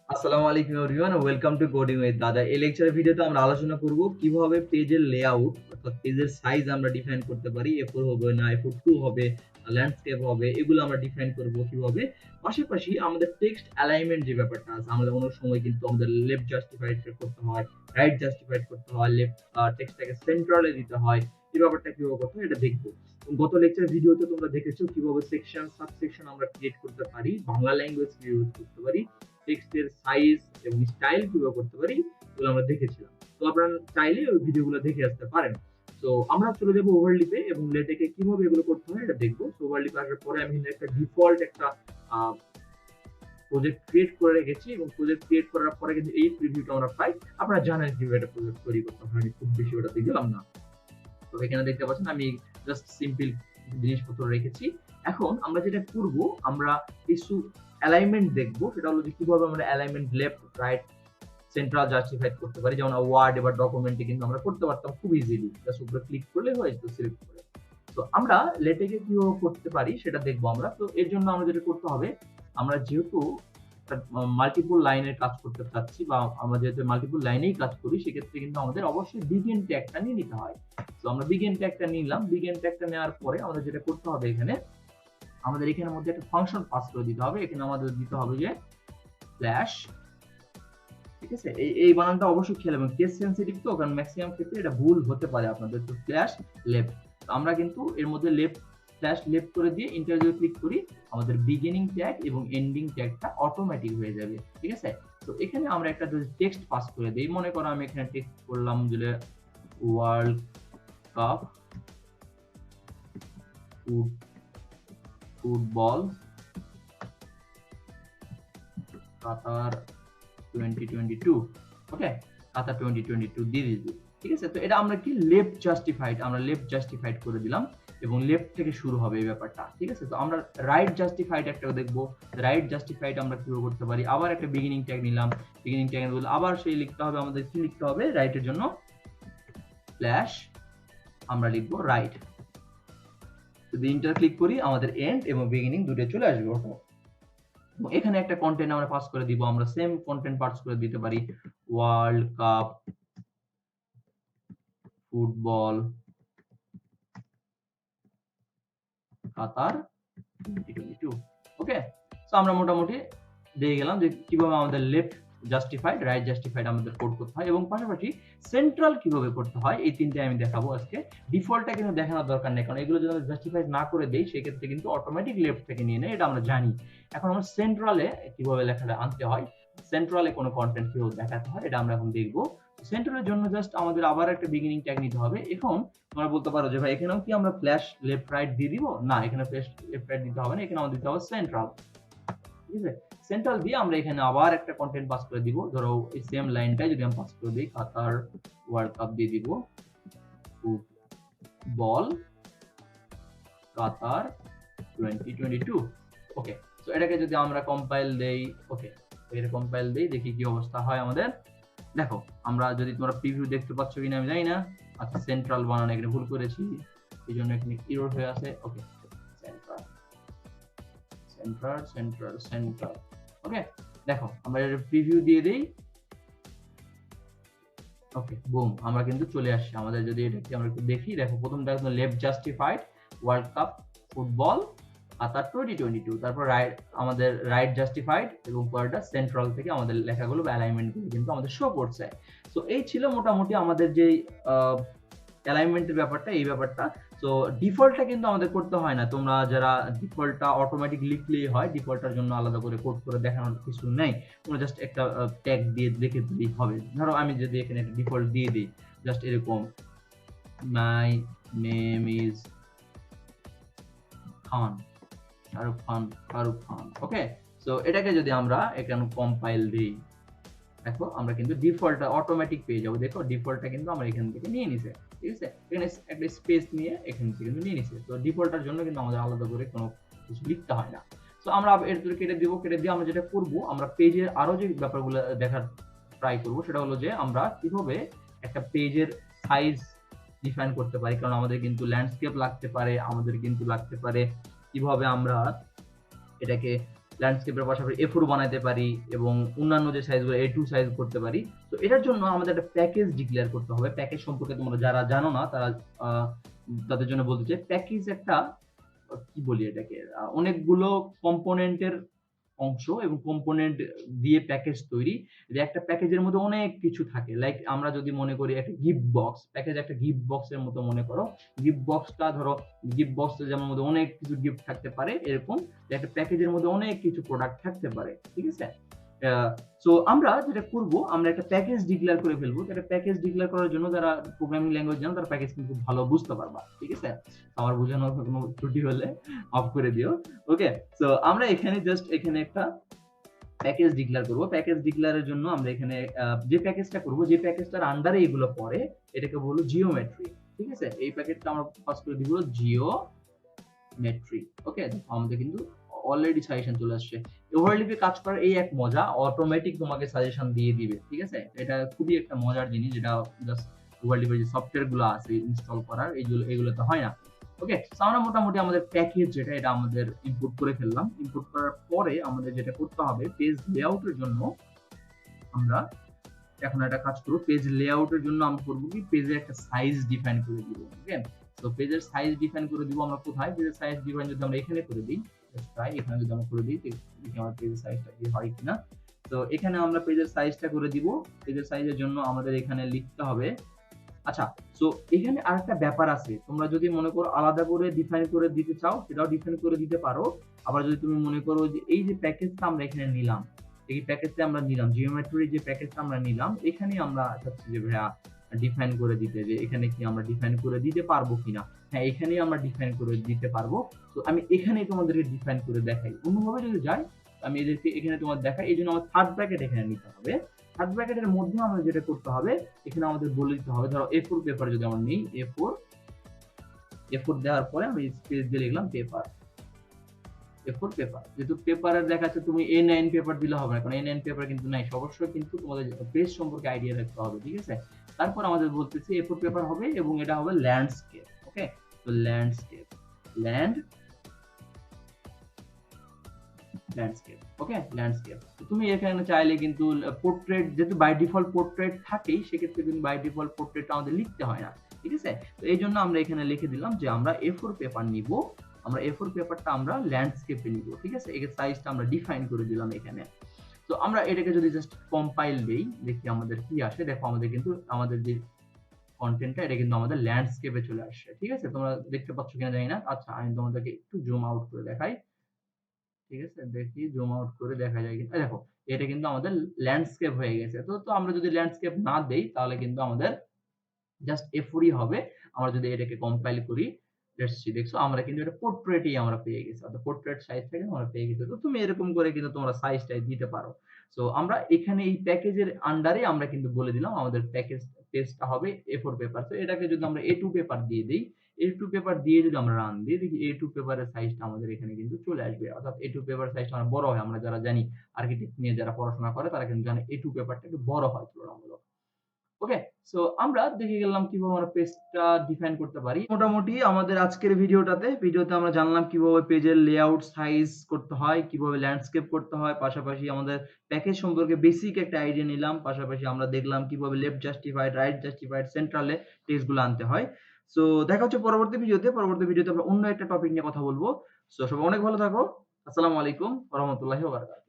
আসসালামু আলাইকুম everyone, welcome to coding with দাদা। এই লেকচারের ভিডিওতে আমরা আলোচনা করব কিভাবে পেজের লেআউট অর্থাৎ পেজের সাইজ আমরা ডিফাইন করতে পারি। A4 হবে না A4 হবে, ল্যান্ডস্কেপ হবে, এগুলো আমরা ডিফাইন করব কিভাবে। পাশাপাশি আমাদের টেক্সট অ্যালাইনমেন্ট যে ব্যাপারটা আছে, আমাদের অনেক সময় কিন্তু আমাদের লেফট জাস্টিফাইড করতে হয়, রাইট জাস্টিফাইড করতে হয়, লেফট টেক্সটটাকে সেন্ট্রালে দিতে হয়। এই ব্যাপারটা কিভাবে করতে হয় এটা দেখবো। গত লেকচার ভিডিওতে তোমরা দেখেছো কিভাবে সেকশন সাবসেকশন আমরা ক্রিয়েট করতে পারি, বাংলা ল্যাঙ্গুয়েজ ইউজ করতে পারি, টেক্সটের সাইজ এবং স্টাইল কিভাবে করতে পারি এগুলো আমরা দেখেছিলাম। তো আপনারা চাইলে ওই ভিডিওগুলো দেখে আসতে পারেন। তো আমরা চলে যাবো ওভারলিপে এবং লেটেকে কিভাবে এগুলো করতে হয় এটা দেখবো। তো ওভারলিপে আসার পরে আমি একটা ডিফল্ট একটা প্রজেক্ট ক্রিয়েট করে রেখেছি এবং প্রজেক্ট ক্রিয়েট করার পরে কিন্তু এই প্রিভিউটা আমরা পাই। আপনারা জানেন কিভাবে একটা প্রজেক্ট তৈরি করতে হয়, আমি খুব বেশি ওটাতে গেলাম না। তো এখানে দেখতে পাচ্ছেন আমি জাস্ট সিম্পল জিনিসপত্র রেখেছি। এখন আমরা যেটা করব, আমরা কিছু অ্যালাইনমেন্ট দেখব। সেটা হলো যে কিভাবে আমরা alignment left right central justified করতে পারি। যেমন ওয়ার্ড এবার ডকুমেন্টে কিন্তু আমরা করতে পারতাম খুব ইজিলি, জাস্ট উপরে ক্লিক করলে হয়ে যেত সিলেক্ট করে। তো আমরা লেটেকে কিভাবে করতে পারি সেটা দেখবো আমরা। তো এর জন্য আমরা যেটা করতে হবে, আমরা যেহেতু মাল্টিপল লাইনের কাজ করতে চাচ্ছি বা আমরা যেহেতু মাল্টিপল লাইনেই কাজ করি, সেক্ষেত্রে কিন্তু আমাদের অবশ্যই বিগিন ট্যাগটা নিয়ে নিতে হয়। তো আমরা বিগিন ট্যাগটা নিলাম। বিগিন ট্যাগটা নেওয়ার পরে আমাদের যেটা করতে হবে, এখানে আমাদের এখানের মধ্যে একটা ফাংশন পাস করে দিতে হবে। এখানে আমাদের দিতে হবে যে স্ল্যাশ, ঠিক আছে? এই বানানটা অবশ্যই খেয়াল, এবং কেস সেনসিটিভ তো, কারণ ম্যাক্সিমাম ক্ষেত্রে এটা ভুল হতে পারে আপনাদের। তো স্ল্যাশ লেফট, আমরা কিন্তু এর মধ্যে লেফট স্ল্যাশ লেফট করে দিয়ে এন্টার যদি ক্লিক করি, আমাদের বিগিনিং ট্যাগ এবং এন্ডিং ট্যাগটা অটোমেটিক হয়ে যাবে, ঠিক আছে? তো এখানে আমরা একটা যদি টেক্সট পাস করে দেই, মনে করো আমি এখানে টেক্সট করলাম যে ওয়ার্ল্ড কাপ ফুটবল কাতার 2022, ওকে, কাতার 2022 দিয়ে দিবি, ঠিক আছে? তো এটা আমরা কি লেফট জাস্টিফাইড, আমরা লেফট জাস্টিফাইড করে দিলাম এবং লেফট থেকে শুরু হবে এই ব্যাপারটা, ঠিক আছে? তো আমরা রাইট জাস্টিফাইড একটা দেখবো। রাইট জাস্টিফাইড আমরা কিভাবে করতে পারি, আবার একটা বিগিনিং ট্যাগ নিলাম। বিগিনিং ট্যাগ বলে আবার সেই লিখতে হবে, আমাদের কি লিখতে হবে, রাইটের জন্য স্ল্যাশ আমরা লিখবো রাইট। যদি ইন্টার ক্লিক করি, আমাদের এন্ড এবং বিগিনিং দুটো চলে আসবে অটো। এখানে একটা কন্টেন্ট আমরা পাস করে দিব, আমরা সেম কন্টেন্ট পাস করে দিতে পারি, ওয়ার্ল্ড কাপ ফুটবল কাতার 2022, ওকে। সো আমরা মোটামুটি দিয়ে গেলাম যে কিভাবে আমাদের লেফট জাস্টিফাইড রাইট জাস্টিফাইড আমাদের কোড করতে হয়, এবং পাশাপাশি সেন্ট্রাল কিভাবে করতে হয় এই তিনটে আমি দেখাবো আজকে। ডিফল্টটা কিন্তু দেখানোর দরকার নেই, কারণ এগুলো যদি আমরা জাস্টিফাইড না করে দেই, সেক্ষেত্রে কিন্তু অটোমেটিক লেফট থেকে নিয়ে নেয়, এটা আমরা জানি। এখন আমরা সেন্ট্রালে কিভাবে লেখাটা আনতে হয়, সেন্ট্রালে কোনো কন্টেন্ট কিভাবে দেখাতে হয়, এটা আমরা এখন দেখবো। সেন্ট্রালের জন্য জাস্ট আমাদের আবার একটা বিগিনিং ট্যাগ নিতে হবে। এখন তোমরা বলতে পারো যে ভাই এখানেও কি আমরা ফ্ল্যাশ লেফট রাইট দিয়ে দিব? না, এখানে ফ্ল্যাশ লেফট রাইট দিতে হবে না, এখানে আমাদের দিতে হবে সেন্ট্রাল, ঠিক আছে? সেন্ট্রাল দিয়ে আমরা এখানে আবার একটা কন্টেন্ট পাস করে দিব। ধরো এই সেম লাইনটাই যদি আমি পাস করে দিই, কাতার ওয়ার্ল্ড কাপ দিয়ে দিব, ফুটবল কাতার 2022, ওকে। তো এটাকে যদি আমরা কম্পাইল দেই, ওকে, এটা কম্পাইল দেই, দেখি কি অবস্থা হয় আমাদের। দেখো, আমরা যদি তোমরা প্রিভিউ দেখতে পাচ্ছ কিনা আমি জানি না। আচ্ছা, সেন্ট্রাল বানানো এখানে ভুল করেছি, এই জন্য এখানে এরর হয়ে আছে, ওকে। সেন্ট্রাল সেন্ট্রাল সেন্ট্রাল সেন্ট্রাল, ওকে। দেখো, আমরা এর প্রিভিউ দিয়ে দেই, ওকে, বুম, আমরা কিন্তু চলে আসছি। আমাদের যদি এটাকে আমরা একটু দেখি, দেখো প্রথমটা একদম left justified world cup football Qatar 2022, তারপর রাইট আমাদের রাইট জাস্টিফাইড, এবং পরেরটা সেন্ট্রাল থেকে আমাদের লেখাগুলো বা অ্যালাইনমেন্টগুলো কিন্তু আমাদের শো করছে। তো এই ছিল মোটামুটি আমাদের যে অ্যালাইনমেন্টের ব্যাপারটা, এই ব্যাপারটা। তো ডিফল্টটা কিন্তু আমাদের করতে হয় না, তোমরা যারা ডিফল্টটা অটোমেটিক লিখলেই হয়, ডিফল্টটার জন্য আলাদা করে কোড করে দেখানোর কিছু নেই। তোমরা জাস্ট একটা ট্যাগ দিয়ে লিখে দিলেই হবে। ধরো আমি যদি এখানে একটা ডিফল্ট দিয়ে দিই, জাস্ট এরকম, my name is Khan, Shahrukh Khan, okay. So এটাকে যদি আমরা এখানে কম্পাইল দিই, দেখো আমরা কিন্তু ডিফল্টটা অটোমেটিক পেয়ে যাবো। দেখো ডিফল্টটা কিন্তু আমরা এখান থেকে নিয়ে নিছে, ঠিক আছে? এখানে একটা স্পেস নিয়ে এখান থেকে কিন্তু নিয়ে নিছে। তো ডিফল্টটার জন্য কিন্তু আমাদের আলাদা করে কোনো কিছু লিখতে হয় না। তো আমরা এর কেটে দিব, কেটে দিয়ে আমরা যেটা করব, আমরা পেজের আরো যে ব্যাপারগুলো দেখার ট্রাই করব, সেটা হলো যে আমরা কিভাবে একটা পেজের সাইজ ডিফাইন করতে পারি। কারণ আমাদের কিন্তু ল্যান্ডস্কেপ লাগতে পারে, আমাদের কিন্তু লাগতে পারে কিভাবে আমরা এটাকে ল্যান্ডস্কেপের পাশাপাশি A4 বানাইতে পারি এবং অন্যান্য যে সাইজগুলো A2 সাইজ করতে পারি। তো এটার জন্য আমাদের একটা প্যাকেজ ডিক্লেয়ার করতে হবে। প্যাকেজ সম্পর্কে তোমরা যারা জানো না তারা আ তাদের জন্য বলতে চাই, প্যাকেজ একটা কি বলি এটাকে? অনেকগুলো কম্পোনেন্টের অংশ এবং কম্পোনেন্ট দিয়ে প্যাকেজ তৈরি। যে একটা প্যাকেজের মধ্যে অনেক কিছু থাকে। লাইক আমরা যদি মনে করি একটা গিফট বক্স, প্যাকেজ একটা গিফট বক্সের মতো মনে করো। গিফট বক্সটা ধরো গিফট বক্সের যেমন মধ্যে অনেক কিছু গিফট থাকতে পারে এরকম যে একটা প্যাকেজের মধ্যে অনেক কিছু প্রোডাক্ট থাকতে পারে। ঠিক আছে? আ সো আমরা যেটা করব আমরা একটা প্যাকেজ ডিক্লেয়ার করে ফেলবো। একটা প্যাকেজ ডিক্লেয়ার করার জন্য যারা প্রোগ্রামিং ল্যাঙ্গুয়েজ জানো তারা প্যাকেজ কিন্তু খুব ভালো বুঝতে পারবা। ঠিক আছে? আমার বোঝানোর কোনো ত্রুটি হলে অফ করে দিও। ওকে? সো আমরা এখানে জাস্ট এখানে একটা প্যাকেজ ডিক্লেয়ার করব। প্যাকেজ ডিক্লেয়ারের জন্য আমরা এখানে যে প্যাকেজটা করব, যে প্যাকেজটার আন্ডারে এগুলো পড়ে এটাকে বলবো জিওমেট্রি। ঠিক আছে? এই প্যাকেজটা আমরা পাস করে দিব জিওমেট্রি। ওকে? আমাদের কিন্তু অলরেডি সাজেশন চলে আসছে। ওভারলিপে কাজ করার এই এক মজা, অটোমেটিক তোমাকে সাজেশন দিয়ে দিবে। ঠিক আছে? এটা খুবই একটা মজার জিনিস যেটা জাস্ট ওভারলিপের যে সফটওয়্যার গুলো আছে ইনস্টল করার এগুলোতে হয় না। ওকে? সো আমরা মোটামুটি আমাদের প্যাকেজ যেটা এটা আমাদের ইনপুট করে ফেললাম। ইনপুট করার পরে আমাদের যেটা করতে হবে পেজ লেআউট এর জন্য আমরা এখন একটা কাজ করব। পেজ লেআউট এর জন্য আমরা করব কি পেজের একটা সাইজ ডিফাইন করে দিব। ওকে? সো পেজের সাইজ ডিফাইন করে দিব আমরা কোথায়? পেজের সাইজ ডিফাইন যদি আমরা এখানে করে দেই, জাস্ট ট্রাই এখানে যদি আমরা করে দেই দেখি আমার পেজের সাইজটা কি হয় কিনা। তো এখানে আমরা পেজের সাইজটা করে দিব। পেজের সাইজের জন্য আমাদের এখানে লিখতে হবে আচ্ছা, সো এখানে আরেকটা ব্যাপার আছে। তোমরা যদি মনে করো আলাদা করে ডিফাইন করে দিতে চাও, সেটাও ডিফাইন করে দিতে পারো। আবার যদি তুমি মনে করো যে এই যে প্যাকেজটা আমরা এখানে নিলাম, এই প্যাকেজটা আমরা নিলাম, জিওমেট্রির যে প্যাকেজটা আমরা নিলাম, এখানে আমরা চাচ্ছি যে ভাইয়া ডিফাইন করে দিতে যে এখানে কি আমরা ডিফাইন করে দিতে পারবো কিনা? হ্যাঁ, এখানেই আমরা ডিফাইন করে দিতে পারবো। তো আমি এখানেই তোমাদেরকে ডিফাইন করে দেখাই। অন্যভাবে যদি যাই, আমি এদেরকে এখানে তোমাদের দেখাই। এইজন্য আমার থার্ড ব্র্যাকেট এখানে নিতে হবে। থার্ড ব্র্যাকেটের মধ্যে আমাদের যেটা করতে হবে এখানে আমাদের বলে দিতে হবে ধরো A4 পেপার যদি আমার নেই A4 দেওয়ার পরে আমি স্পেস দিয়ে লিখলাম পেপার A4 পেপার যেহেতু পেপারের দেখাচ্ছে তুমি A9 পেপার দিলে হবে না কারণ A9 পেপার কিন্তু নাই অবশ্যই কিন্তু তোমাদের পেজ সম্পর্কে আইডিয়া রাখতে হবে ঠিক আছে তারপর আমাদের বলতেছি A4 পেপার হবে এবং এটা হবে ল্যান্ডস্কেপ ওকে তো ল্যান্ডস্কেপ ল্যান্ডস্কেপ ওকে ল্যান্ডস্কেপ তুমি এখানে চাইলে কিন্তু পোর্ট্রেট যেহেতু বাই ডিফল্ট পোর্ট্রেট থাকেই সেক্ষেত্রে কিন্তু বাই ডিফল্ট পোর্ট্রেট আমাদের লিখতে হয় না ঠিক আছে তো এই জন্য আমরা এখানে লিখে দিলাম যে আমরা A4 পেপার নিব আমরা A4 পেপারটা আমরা ল্যান্ডস্কেপে নিব ঠিক আছে এর সাইজটা আমরা ডিফাইন করে দিলাম এখানে তো আমরা এটাকে যদি জাস্ট কম্পাইল দেই দেখি আমাদের কি আসে দেখো আমাদের কিন্তু আমাদের যে কন্টেন্টটা এটা কিন্তু আমাদের ল্যান্ডস্কেপে চলে আসছে ঠিক আছে তোমরা দেখতে পাচ্ছ কিনা জানি না আচ্ছা আমি তোমাদেরকে একটু জুম আউট করে দেখাই ঠিক আছে? দেখি জুম আউট করে দেখা যায় কিনা। এই দেখো এটা কিন্তু আমাদের ল্যান্ডস্কেপ হয়ে গেছে। তো আমরা যদি ল্যান্ডস্কেপ না দেই তাহলে কিন্তু আমাদের জাস্ট A4 ই হবে। আমরা যদি এটাকে কম্পাইল করি লেটস সি দেখছো আমরা কিন্তু এটা পোর্ট্রেটই আমরা পেয়ে গেছি। অর্থাৎ পোর্ট্রেট সাইজ থেকে আমরা পেয়ে গেছি। তো তুমি এরকম করে কিন্তু তোমরা সাইজটা দিতে পারো। সো আমরা এখানে এই প্যাকেজের আন্ডারে আমরা কিন্তু বলে দিলাম আমাদের পেজটা হবে A4 পেপার। তো এটাকে যদি আমরা A2 পেপার দিয়ে দেই, A2 পেপার দিয়ে যদি আমরা রান দিই দেখি A2 পেপারের সাইজটা আমাদের এখানে কিন্তু চলে আসবে। অর্থাৎ A2 পেপার সাইজটা অনেক বড় হয়। আমরা যারা জানি আর্কিটেক্ট নিয়ে যারা পড়াশোনা করে তারা কিন্তু জানে A2 পেপারটা একটু বড় হয় তুলনামূলক। ওকে সো আমরা দেখে গেলাম কিভাবে আমরা পেজটা ডিফাইন করতে পারি মোটামুটি আমাদের আজকের ভিডিওতে আমরা জানলাম কিভাবে পেজের লেআউট সাইজ করতে হয় কিভাবে ল্যান্ডস্কেপ করতে হয় পাশাপাশি আমাদের প্যাকেজ সম্পর্কে বেসিক একটা আইডিয়া নিলাম পাশাপাশি আমরা দেখলাম কিভাবে লেফট জাস্টিফাইড রাইট জাস্টিফাইড সেন্ট্রালে টেক্সটগুলো আনতে হয় সো দেখা হচ্ছে পরবর্তী ভিডিওতে আমরা অন্য একটা টপিক নিয়ে কথা বলবো সো সবাই অনেক ভালো থাকো আসসালামু আলাইকুম ওয়া রাহমাতুল্লাহি ওয়া বারাকাতুহু